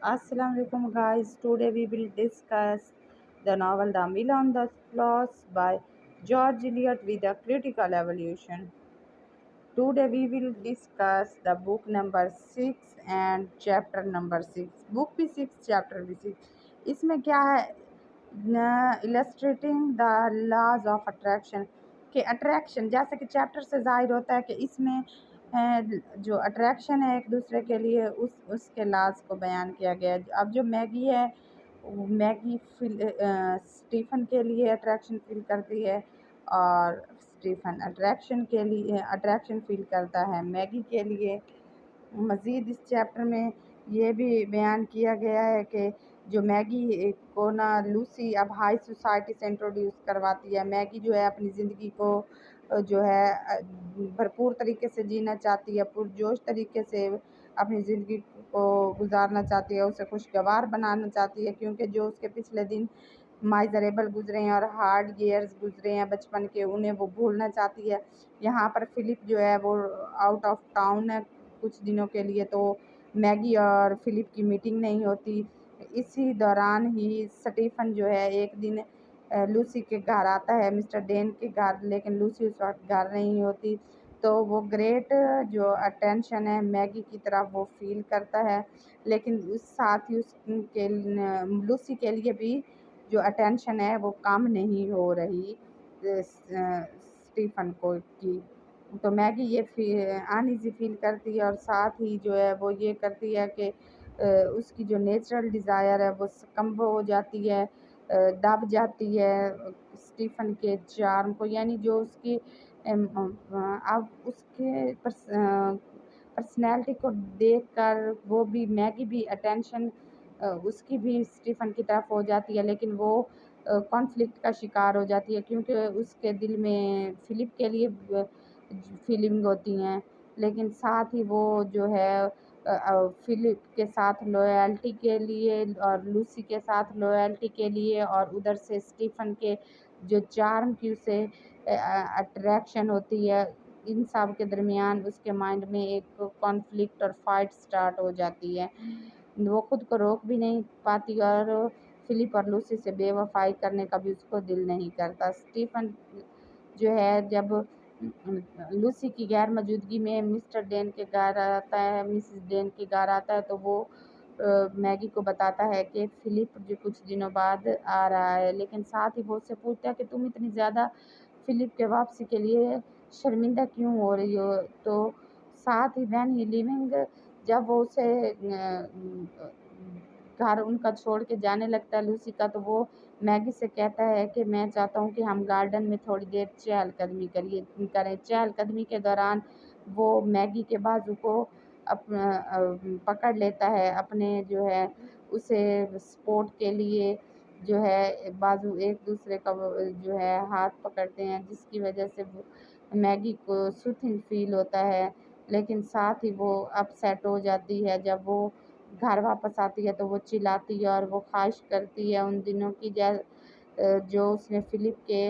Assalamu alaikum guys. Today we will discuss the novel The Mill on the Floss by George Eliot with a critical evolution. Today we will discuss the book number 6 and chapter number 6. Book भी 6 chapter भी 6. इसमें क्या है, illustrating the laws of attraction कि attraction जैसे कि chapter से जाहिर होता है कि इसमें जो अट्रैक्शन है एक दूसरे के लिए उसके लाज को बयान किया गया है। अब जो मैगी है वो मैगी स्टीफन के लिए अट्रैक्शन फील करती है और स्टीफन अट्रैक्शन फील करता है मैगी के लिए। मज़ीद इस चैप्टर में ये भी बयान किया गया है कि जो मैगी को ना लूसी अब हाई सोसाइटी से इंट्रोड्यूस करवाती है। मैगी जो है अपनी ज़िंदगी को जो है भरपूर तरीके से जीना चाहती है, पुरजोश तरीके से अपनी ज़िंदगी को गुजारना चाहती है, उसे खुशगवार बनाना चाहती है, क्योंकि जो उसके पिछले दिन माइजरेबल गुजरे हैं और हार्ड ईयर्स गुजरे हैं बचपन के, उन्हें वो भूलना चाहती है। यहाँ पर फिलिप जो है वो आउट ऑफ टाउन है कुछ दिनों के लिए, तो मैगी और फिलिप की मीटिंग नहीं होती। इसी दौरान ही स्टीफन जो है एक दिन लूसी के घर आता है, मिस्टर डेन के घर, लेकिन लूसी उस वक्त घर नहीं होती। तो वो ग्रेट जो अटेंशन है मैगी की तरफ वो फील करता है, लेकिन उस साथ ही उसके लूसी के लिए भी जो अटेंशन है वो कम नहीं हो रही स्टीफन को की। तो मैगी ये अनईज़ी फील करती है और साथ ही जो है वो ये करती है कि उसकी जो नेचुरल डिज़ायर है वो सकम्ब हो जाती है, दब जाती है स्टीफन के चार्म को, यानी जो उसकी अब उसके पर्सनैलिटी को देखकर वो भी मैगी भी अटेंशन उसकी भी स्टीफन की तरफ हो जाती है, लेकिन वो कॉन्फ्लिक्ट का शिकार हो जाती है, क्योंकि उसके दिल में फिलिप के लिए फीलिंग होती हैं, लेकिन साथ ही वो जो है फिलिप के साथ लॉयल्टी के लिए और लूसी के साथ लॉयल्टी के लिए और उधर से स्टीफन के जो चार्म की उसे अट्रैक्शन होती है, इन सब के दरमियान उसके माइंड में एक कॉन्फ्लिक्ट और फाइट स्टार्ट हो जाती है। वो खुद को रोक भी नहीं पाती और फिलिप और लूसी से बेवफाई करने का भी उसको दिल नहीं करता। स्टीफन जो है जब लूसी की गैर मौजूदगी में मिस्टर डेन के घर आता है, मिसेस डेन के घर आता है, तो वो मैगी को बताता है कि फिलिप जो कुछ दिनों बाद आ रहा है, लेकिन साथ ही वो उससे पूछता है कि तुम इतनी ज़्यादा फिलिप के वापसी के लिए शर्मिंदा क्यों हो रही हो। तो साथ ही वैन ही लिविंग जब वो उसे घर उनका छोड़ के जाने लगता है लूसी का, तो वो मैगी से कहता है कि मैं चाहता हूँ कि हम गार्डन में थोड़ी देर चहलकदमी करें। चहलकदमी के दौरान वो मैगी के बाजू को पकड़ लेता है अपने, जो है उसे सपोर्ट के लिए जो है बाजू एक दूसरे का जो है हाथ पकड़ते हैं, जिसकी वजह से वो मैगी को सूथिंग फील होता है, लेकिन साथ ही वो अपसेट हो जाती है। जब वो घर वापस आती है तो वो चिल्लाती है और वो ख्वाहिश करती है उन दिनों की जो उसने फिलिप के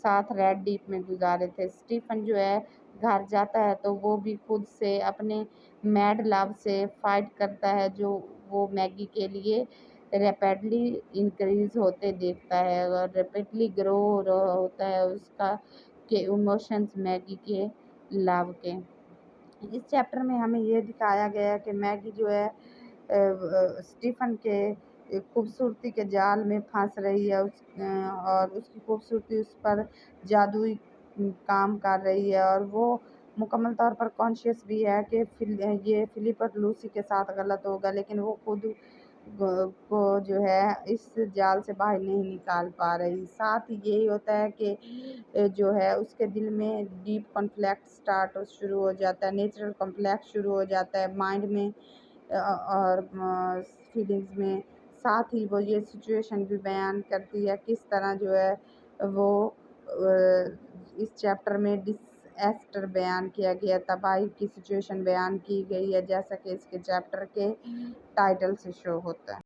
साथ रेड डीप में गुजारे थे। स्टीफन जो है घर जाता है तो वो भी खुद से अपने मैड लव से फाइट करता है, जो वो मैगी के लिए रैपिडली इंक्रीज होते देखता है और रैपिडली ग्रो होता है उसका के इमोशंस मैगी के लव के। इस चैप्टर में हमें ये दिखाया गया है कि मैगी जो है स्टीफन के खूबसूरती के जाल में फंस रही है, और उसकी खूबसूरती उस पर जादुई काम कर रही है, और वो मुकम्मल तौर पर कॉन्शियस भी है कि ये फिलिप और लूसी के साथ गलत होगा, लेकिन वो खुद को जो है इस जाल से बाहर नहीं निकाल पा रही। साथ ही यही होता है कि जो है उसके दिल में डीप कॉन्फ्लिक्ट शुरू हो जाता है, नेचुरल कॉम्प्लेक्स शुरू हो जाता है माइंड में और फीलिंग्स में। साथ ही वो ये सिचुएशन भी बयान करती है किस तरह जो है वो इस चैप्टर में डिसएस्टर बयान किया गया, तबाही की सिचुएशन बयान की गई है, जैसा कि इसके चैप्टर के टाइटल से शो होता है।